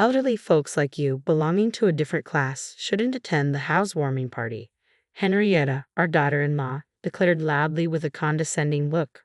Elderly folks like you, belonging to a different class, shouldn't attend the housewarming party. Henrietta, our daughter-in-law, declared loudly with a condescending look.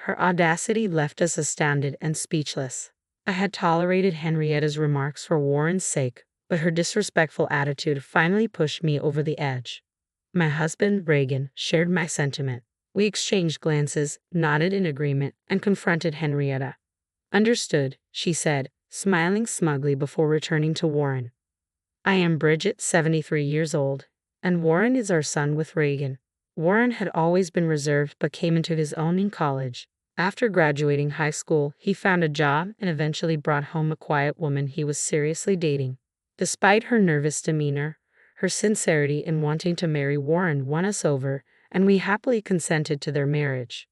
Her audacity left us astounded and speechless. I had tolerated Henrietta's remarks for Warren's sake, but her disrespectful attitude finally pushed me over the edge. My husband, Reagan, shared my sentiment. We exchanged glances, nodded in agreement, and confronted Henrietta. "Understood," she said, smiling smugly before returning to Warren. "I am Bridget, 73 years old, and Warren is our son with Reagan." Warren had always been reserved but came into his own in college. After graduating high school, he found a job and eventually brought home a quiet woman he was seriously dating. Despite her nervous demeanor, her sincerity in wanting to marry Warren won us over, and we happily consented to their marriage.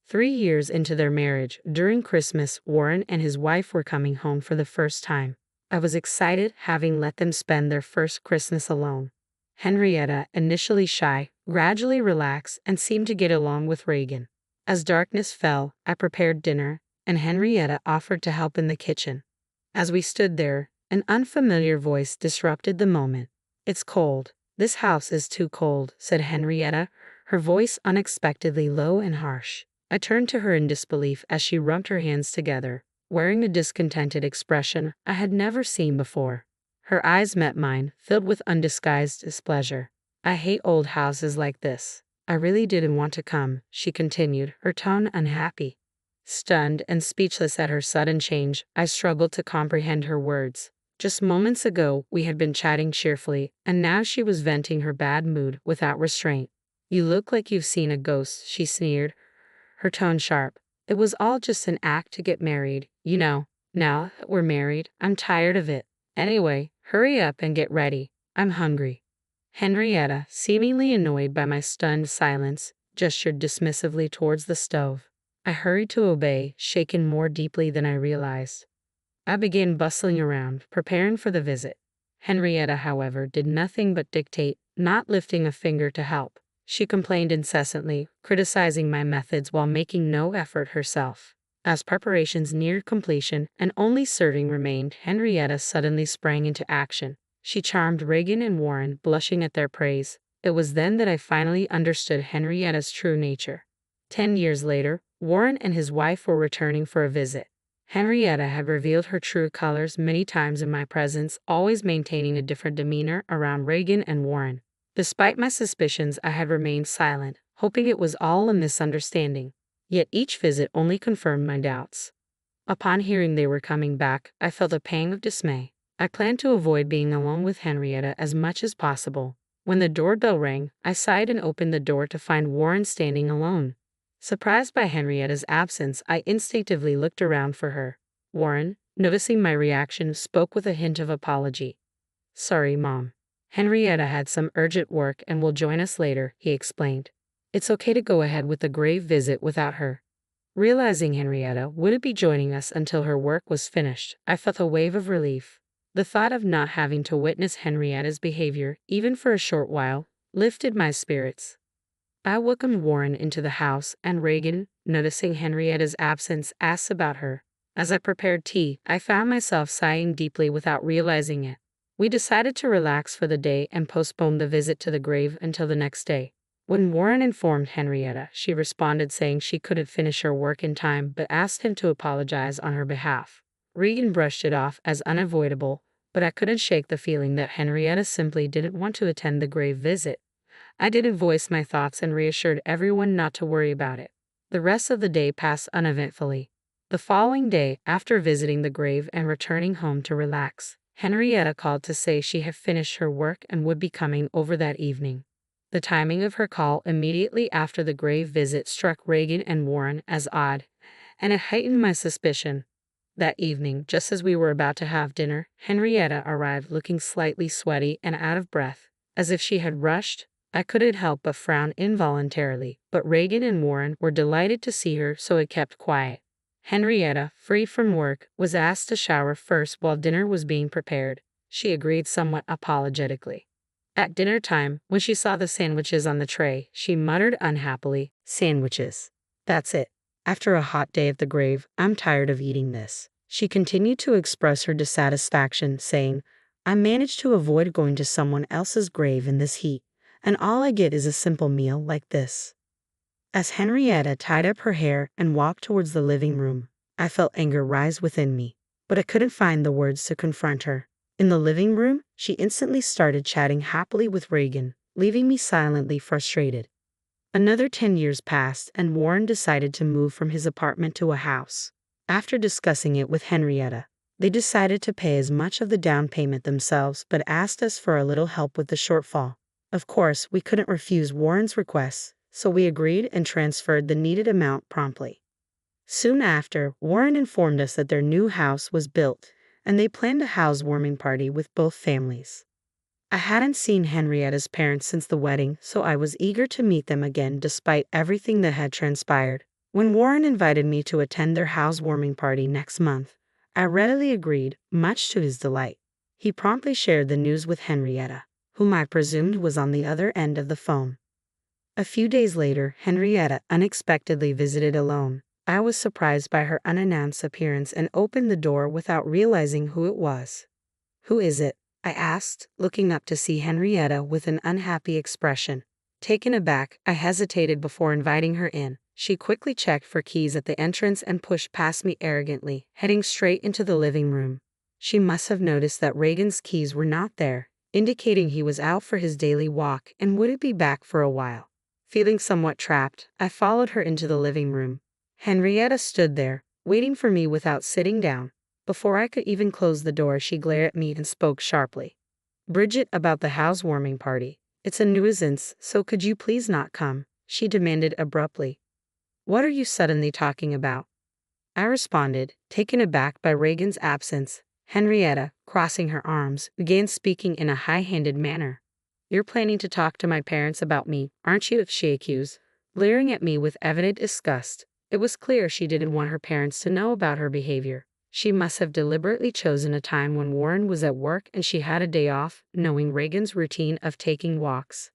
3 years into their marriage, during Christmas, Warren and his wife were coming home for the first time. I was excited, having let them spend their first Christmas alone. Henrietta, initially shy, gradually relaxed and seemed to get along with Reagan. As darkness fell, I prepared dinner, and Henrietta offered to help in the kitchen. As we stood there, an unfamiliar voice disrupted the moment. "It's cold. This house is too cold," said Henrietta, her voice unexpectedly low and harsh. I turned to her in disbelief as she rubbed her hands together, wearing a discontented expression I had never seen before. Her eyes met mine, filled with undisguised displeasure. "I hate old houses like this. I really didn't want to come," she continued, her tone unhappy. Stunned and speechless at her sudden change, I struggled to comprehend her words. Just moments ago, we had been chatting cheerfully, and now she was venting her bad mood without restraint. "You look like you've seen a ghost," she sneered, her tone sharp. "It was all just an act to get married, you know. Now that we're married, I'm tired of it. Anyway, hurry up and get ready. I'm hungry." Henrietta, seemingly annoyed by my stunned silence, gestured dismissively towards the stove. I hurried to obey, shaken more deeply than I realized. I began bustling around, preparing for the visit. Henrietta, however, did nothing but dictate, not lifting a finger to help. She complained incessantly, criticizing my methods while making no effort herself. As preparations neared completion and only serving remained, Henrietta suddenly sprang into action. She charmed Reagan and Warren, blushing at their praise. It was then that I finally understood Henrietta's true nature. 10 years later, Warren and his wife were returning for a visit. Henrietta had revealed her true colors many times in my presence, always maintaining a different demeanor around Reagan and Warren. Despite my suspicions, I had remained silent, hoping it was all a misunderstanding. Yet each visit only confirmed my doubts. Upon hearing they were coming back, I felt a pang of dismay. I planned to avoid being alone with Henrietta as much as possible. When the doorbell rang, I sighed and opened the door to find Warren standing alone. Surprised by Henrietta's absence, I instinctively looked around for her. Warren, noticing my reaction, spoke with a hint of apology. "Sorry, Mom. Henrietta had some urgent work and will join us later," he explained. "It's okay to go ahead with the grave visit without her." Realizing Henrietta wouldn't be joining us until her work was finished, I felt a wave of relief. The thought of not having to witness Henrietta's behavior, even for a short while, lifted my spirits. I welcomed Warren into the house, and Reagan, noticing Henrietta's absence, asked about her. As I prepared tea, I found myself sighing deeply without realizing it. We decided to relax for the day and postpone the visit to the grave until the next day. When Warren informed Henrietta, she responded saying she couldn't finish her work in time but asked him to apologize on her behalf. Reagan brushed it off as unavoidable, but I couldn't shake the feeling that Henrietta simply didn't want to attend the grave visit. I didn't voice my thoughts and reassured everyone not to worry about it. The rest of the day passed uneventfully. The following day, after visiting the grave and returning home to relax, Henrietta called to say she had finished her work and would be coming over that evening. The timing of her call immediately after the grave visit struck Reagan and Warren as odd, and it heightened my suspicion. That evening, just as we were about to have dinner, Henrietta arrived looking slightly sweaty and out of breath, as if she had rushed. I couldn't help but frown involuntarily, but Reagan and Warren were delighted to see her, so it kept quiet. Henrietta, free from work, was asked to shower first while dinner was being prepared. She agreed somewhat apologetically. At dinner time, when she saw the sandwiches on the tray, she muttered unhappily, "Sandwiches. That's it. After a hot day at the grave, I'm tired of eating this." She continued to express her dissatisfaction, saying, I managed to avoid going to someone else's grave in this heat, and all I get is a simple meal like this. As Henrietta tied up her hair and walked towards the living room, I felt anger rise within me, but I couldn't find the words to confront her. In the living room, she instantly started chatting happily with Reagan, leaving me silently frustrated. Another 10 years passed, and Warren decided to move from his apartment to a house. After discussing it with Henrietta, they decided to pay as much of the down payment themselves but asked us for a little help with the shortfall. Of course, we couldn't refuse Warren's requests, so we agreed and transferred the needed amount promptly. Soon after, Warren informed us that their new house was built, and they planned a housewarming party with both families. I hadn't seen Henrietta's parents since the wedding, so I was eager to meet them again despite everything that had transpired. When Warren invited me to attend their housewarming party next month, I readily agreed, much to his delight. He promptly shared the news with Henrietta, whom I presumed was on the other end of the phone. A few days later, Henrietta unexpectedly visited alone. I was surprised by her unannounced appearance and opened the door without realizing who it was. Who is it? I asked, looking up to see Henrietta with an unhappy expression. Taken aback, I hesitated before inviting her in. She quickly checked for keys at the entrance and pushed past me arrogantly, heading straight into the living room. She must have noticed that Reagan's keys were not there, indicating he was out for his daily walk and wouldn't be back for a while. Feeling somewhat trapped, I followed her into the living room. Henrietta stood there, waiting for me without sitting down. Before I could even close the door, she glared at me and spoke sharply. Bridget, about the housewarming party. It's a nuisance, so could you please not come? She demanded abruptly. What are you suddenly talking about? I responded, taken aback by Reagan's absence. Henrietta, crossing her arms, began speaking in a high-handed manner. You're planning to talk to my parents about me, aren't you? She accused, glaring at me with evident disgust. It was clear she didn't want her parents to know about her behavior. She must have deliberately chosen a time when Warren was at work and she had a day off, knowing Reagan's routine of taking walks.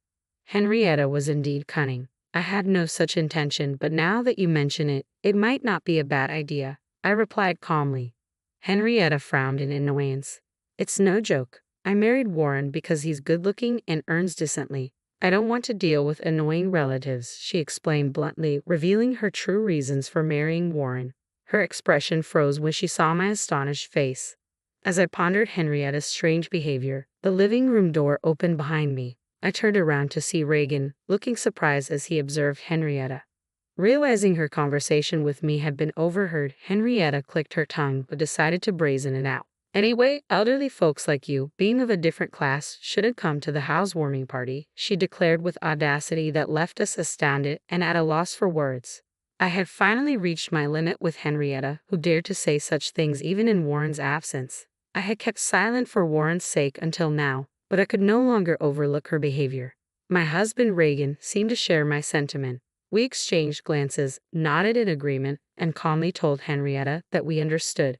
Henrietta was indeed cunning. I had no such intention, but now that you mention it, it might not be a bad idea, I replied calmly. Henrietta frowned in annoyance. It's no joke. I married Warren because he's good-looking and earns decently. I don't want to deal with annoying relatives, she explained bluntly, revealing her true reasons for marrying Warren. Her expression froze when she saw my astonished face. As I pondered Henrietta's strange behavior, the living room door opened behind me. I turned around to see Reagan, looking surprised as he observed Henrietta. Realizing her conversation with me had been overheard, Henrietta clicked her tongue but decided to brazen it out. Anyway, elderly folks like you, being of a different class, shouldn't come to the housewarming party, she declared with audacity that left us astounded and at a loss for words. I had finally reached my limit with Henrietta, who dared to say such things even in Warren's absence. I had kept silent for Warren's sake until now, but I could no longer overlook her behavior. My husband Reagan seemed to share my sentiment. We exchanged glances, nodded in agreement, and calmly told Henrietta that we understood.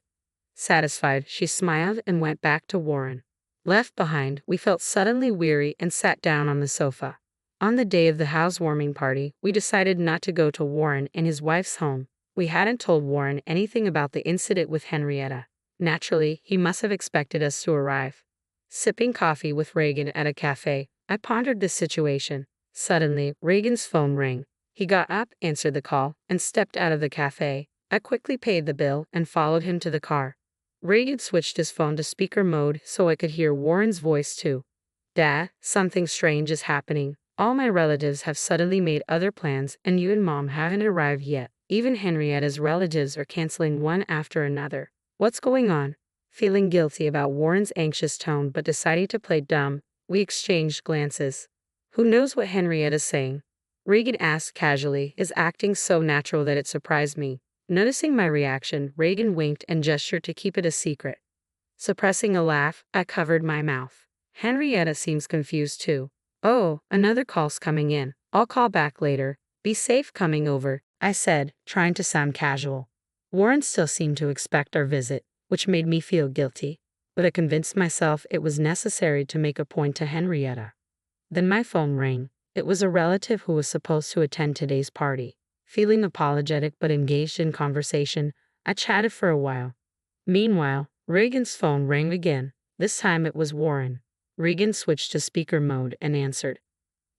Satisfied, she smiled and went back to Warren. Left behind, we felt suddenly weary and sat down on the sofa. On the day of the housewarming party, we decided not to go to Warren and his wife's home. We hadn't told Warren anything about the incident with Henrietta. Naturally, he must have expected us to arrive. Sipping coffee with Reagan at a cafe, I pondered this situation. Suddenly, Reagan's phone rang. He got up, answered the call, and stepped out of the cafe. I quickly paid the bill and followed him to the car. Reagan switched his phone to speaker mode so I could hear Warren's voice too. Dad, something strange is happening. All my relatives have suddenly made other plans and you and Mom haven't arrived yet. Even Henrietta's relatives are canceling one after another. What's going on? Feeling guilty about Warren's anxious tone but deciding to play dumb, we exchanged glances. Who knows what Henrietta's saying? Reagan asked casually, his acting so natural that it surprised me. Noticing my reaction, Reagan winked and gestured to keep it a secret. Suppressing a laugh, I covered my mouth. Henrietta seems confused too. Oh, another call's coming in. I'll call back later. Be safe coming over, I said, trying to sound casual. Warren still seemed to expect our visit, which made me feel guilty, but I convinced myself it was necessary to make a point to Henrietta. Then my phone rang. It was a relative who was supposed to attend today's party. Feeling apologetic but engaged in conversation, I chatted for a while. Meanwhile, Reagan's phone rang again. This time it was Warren. Reagan switched to speaker mode and answered.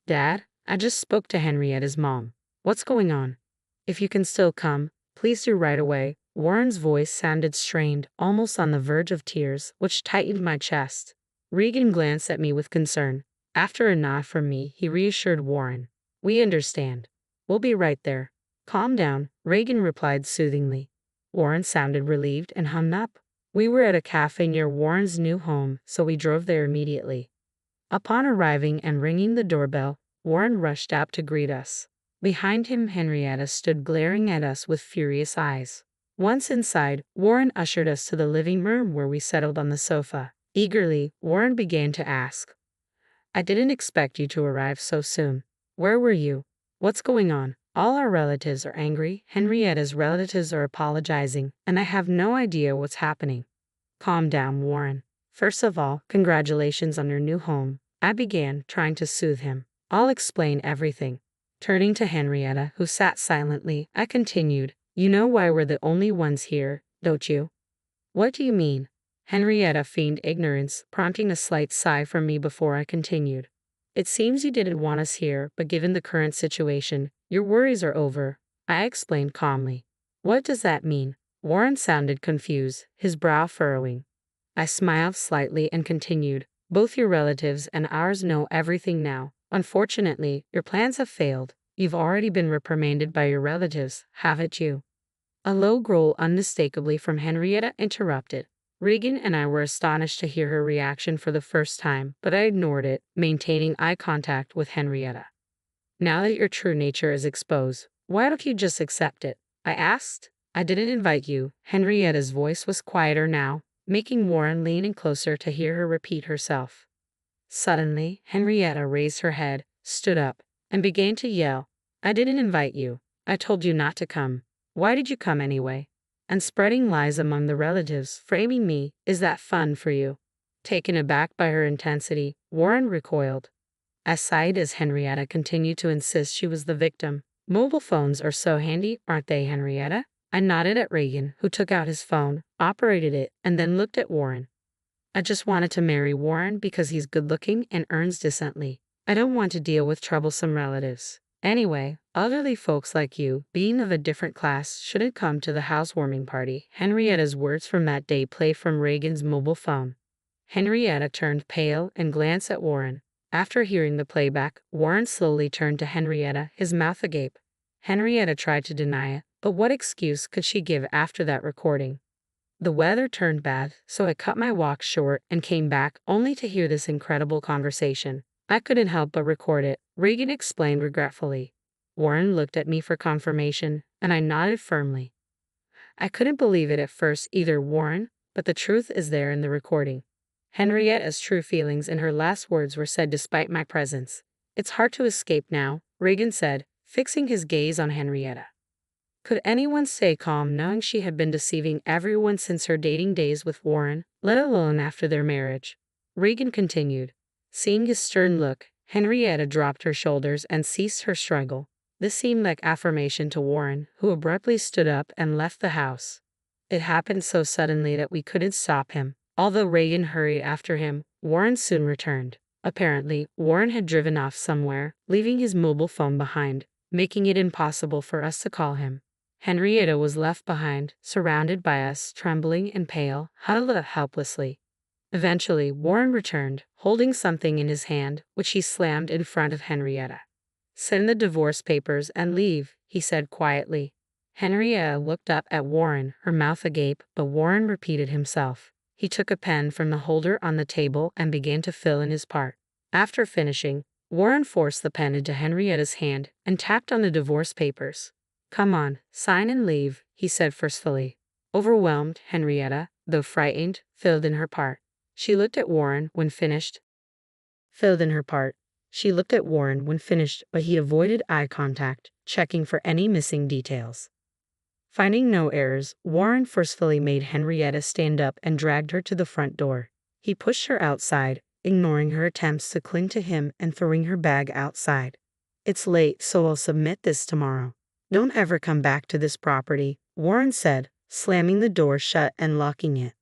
Dad, I just spoke to Henrietta's mom. What's going on? If you can still come, please do right away. Warren's voice sounded strained, almost on the verge of tears, which tightened my chest. Reagan glanced at me with concern. After a nod from me, he reassured Warren. We understand. We'll be right there. Calm down, Reagan replied soothingly. Warren sounded relieved and hung up. We were at a cafe near Warren's new home, so we drove there immediately. Upon arriving and ringing the doorbell, Warren rushed out to greet us. Behind him, Henrietta stood glaring at us with furious eyes. Once inside, Warren ushered us to the living room where we settled on the sofa. Eagerly, Warren began to ask, I didn't expect you to arrive so soon. Where were you? What's going on? All our relatives are angry, Henrietta's relatives are apologizing, and I have no idea what's happening. Calm down, Warren. First of all, congratulations on your new home. I began, trying to soothe him. I'll explain everything. Turning to Henrietta, who sat silently, I continued, You know why we're the only ones here, don't you? What do you mean? Henrietta feigned ignorance, prompting a slight sigh from me before I continued. It seems you didn't want us here, but given the current situation, your worries are over. I explained calmly. What does that mean? Warren sounded confused, his brow furrowing. I smiled slightly and continued. Both your relatives and ours know everything now. Unfortunately, your plans have failed. You've already been reprimanded by your relatives, haven't you? A low growl unmistakably from Henrietta interrupted. Reagan and I were astonished to hear her reaction for the first time, but I ignored it, maintaining eye contact with Henrietta. Now that your true nature is exposed, why don't you just accept it? I asked. I didn't invite you. Henrietta's voice was quieter now, making Warren lean in closer to hear her repeat herself. Suddenly, Henrietta raised her head, stood up, and began to yell. I didn't invite you. I told you not to come. Why did you come anyway? And spreading lies among the relatives, framing me, is that fun for you? Taken aback by her intensity, Warren recoiled. I sighed as Henrietta continued to insist she was the victim. Mobile phones are so handy, aren't they, Henrietta? I nodded at Reagan, who took out his phone, operated it, and then looked at Warren. I just wanted to marry Warren because he's good-looking and earns decently. I don't want to deal with troublesome relatives. Anyway, elderly folks like you, being of a different class, shouldn't come to the housewarming party. Henrietta's words from that day played from Reagan's mobile phone. Henrietta turned pale and glanced at Warren. After hearing the playback, Warren slowly turned to Henrietta, his mouth agape. Henrietta tried to deny it, but what excuse could she give after that recording? The weather turned bad, so I cut my walk short and came back only to hear this incredible conversation. I couldn't help but record it, Reagan explained regretfully. Warren looked at me for confirmation, and I nodded firmly. I couldn't believe it at first either, Warren, but the truth is there in the recording. Henrietta's true feelings in her last words were said despite my presence. It's hard to escape now, Reagan said, fixing his gaze on Henrietta. Could anyone stay calm knowing she had been deceiving everyone since her dating days with Warren, let alone after their marriage? Reagan continued. Seeing his stern look, Henrietta dropped her shoulders and ceased her struggle. This seemed like affirmation to Warren, who abruptly stood up and left the house. It happened so suddenly that we couldn't stop him. Although Reagan hurried after him, Warren soon returned. Apparently, Warren had driven off somewhere, leaving his mobile phone behind, making it impossible for us to call him. Henrietta was left behind, surrounded by us, trembling and pale, huddled up helplessly. Eventually, Warren returned, holding something in his hand, which he slammed in front of Henrietta. Send the divorce papers and leave, he said quietly. Henrietta looked up at Warren, her mouth agape, but Warren repeated himself. He took a pen from the holder on the table and began to fill in his part. After finishing, Warren forced the pen into Henrietta's hand and tapped on the divorce papers. Come on, sign and leave, he said forcefully. Overwhelmed, Henrietta, though frightened, filled in her part. She looked at Warren when finished. She looked at Warren when finished, but he avoided eye contact, checking for any missing details. Finding no errors, Warren forcefully made Henrietta stand up and dragged her to the front door. He pushed her outside, ignoring her attempts to cling to him and throwing her bag outside. It's late, so I'll submit this tomorrow. Don't ever come back to this property, Warren said, slamming the door shut and locking it.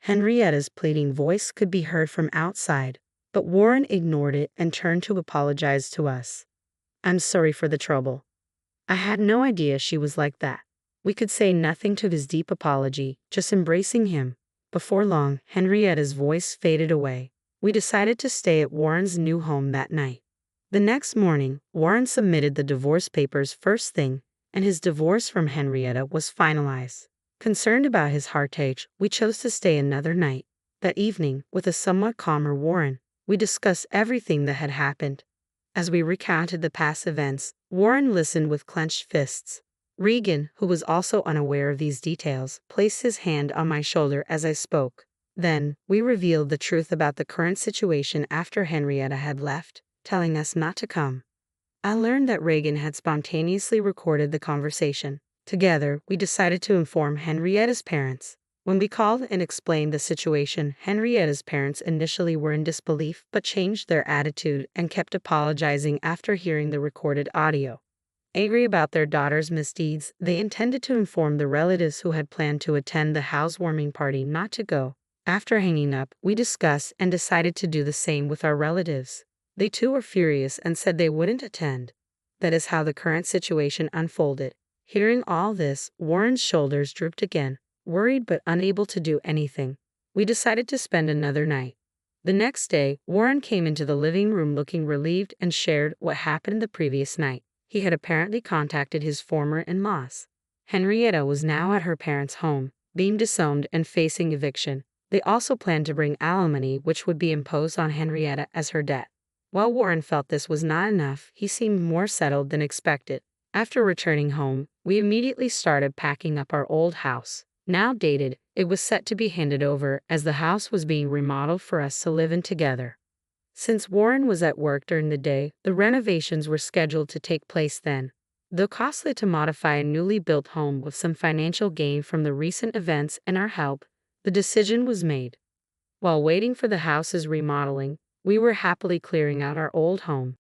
Henrietta's pleading voice could be heard from outside, but Warren ignored it and turned to apologize to us. "I'm sorry for the trouble. I had no idea she was like that." We could say nothing to his deep apology, just embracing him. Before long, Henrietta's voice faded away. We decided to stay at Warren's new home that night. The next morning, Warren submitted the divorce papers first thing, and his divorce from Henrietta was finalized. Concerned about his heartache, we chose to stay another night. That evening, with a somewhat calmer Warren, we discussed everything that had happened. As we recounted the past events, Warren listened with clenched fists. Reagan, who was also unaware of these details, placed his hand on my shoulder as I spoke. Then, we revealed the truth about the current situation after Henrietta had left, telling us not to come. I learned that Reagan had spontaneously recorded the conversation. Together, we decided to inform Henrietta's parents. When we called and explained the situation, Henrietta's parents initially were in disbelief but changed their attitude and kept apologizing after hearing the recorded audio. Angry about their daughter's misdeeds, they intended to inform the relatives who had planned to attend the housewarming party not to go. After hanging up, we discussed and decided to do the same with our relatives. They too were furious and said they wouldn't attend. That is how the current situation unfolded. Hearing all this, Warren's shoulders drooped again, worried but unable to do anything. We decided to spend another night. The next day, Warren came into the living room looking relieved and shared what happened the previous night. He had apparently contacted his former in-laws. Henrietta was now at her parents' home, being disowned and facing eviction. They also planned to bring alimony, which would be imposed on Henrietta as her debt. While Warren felt this was not enough, he seemed more settled than expected. After returning home, we immediately started packing up our old house. Now dated, it was set to be handed over as the house was being remodeled for us to live in together. Since Warren was at work during the day, the renovations were scheduled to take place then. Though costly to modify a newly built home with some financial gain from the recent events and our help, the decision was made. While waiting for the house's remodeling, we were happily clearing out our old home.